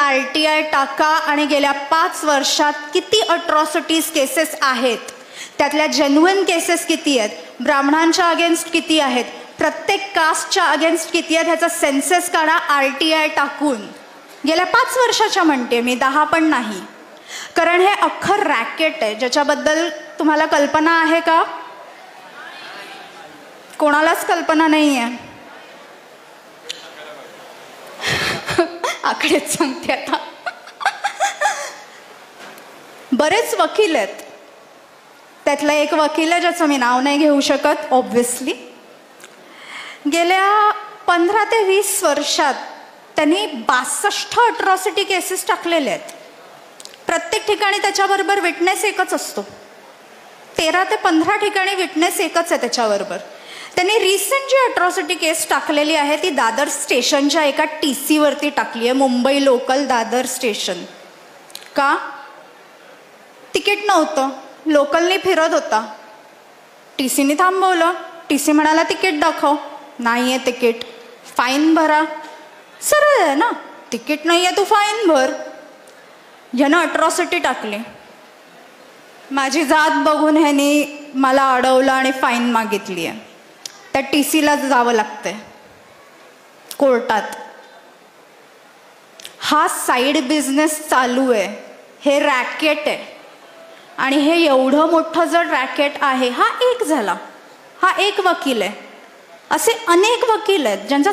RTI टाका आणि गेल्या 5 वर्षात किती अट्रॉसिटीज केसेस आहेत, त्यातल्या जेन्युइन केसेस किती आहेत, ब्राह्मणांच्या अगेन्स्ट किती आहेत, प्रत्येक कास्टच्या अगेन्स्ट किती आहेत, ह्याचा सेन्सेस काढा RTI टाकून. गेल्या 5 वर्षाच्या म्हणते मी, 10 पण नाही. कारण हे अख्खं रॅकेट आहे ज्याच्याबद्दल तुम्हाला कल्पना आहे का? कोणालाच कल्पना नाही आहे. आकडेच सांगते आता. बरेच वकील आहेत. त्यातला एक वकील आहे ज्याचं मी नाव नाही घेऊ शकत ऑब्व्हियसली. गेल्या 15 ते 20 वर्षात त्यांनी 62 अट्रॉसिटी केसेस टाकलेले आहेत. प्रत्येक ठिकाणी त्याच्याबरोबर विटनेस एकच असतो. 13 ते 15 ठिकाणी विटनेस एकच आहे त्याच्याबरोबर. त्यांनी रिसेंट जी अट्रॉसिटी केस टाकलेली आहे ती दादर स्टेशनच्या एका TC वरती टाकली आहे, मुंबई लोकल दादर स्टेशन. का? तिकीट नव्हतं, लोकलनी फिरत होता, TCनी थांबवलं. TC म्हणाला तिकीट दाखव, नाही आहे तिकीट, फाईन भरा. सरळ आहे ना, तिकीट नाही आहे तू फाईन भर. ह्यानं अट्रॉसिटी टाकली. माझी जात बघून ह्यानी मला अडवलं आणि फाईन मागितली आहे. त्या TCला जावं लागतंय कोर्टात. हा साईड बिझनेस चालू आहे, हे रॅकेट आहे. आणि हे एवढं मोठं जर रॅकेट आहे, हा एक झाला, हा एक वकील आहे. असे अनेक वकील आहेत ज्यांचा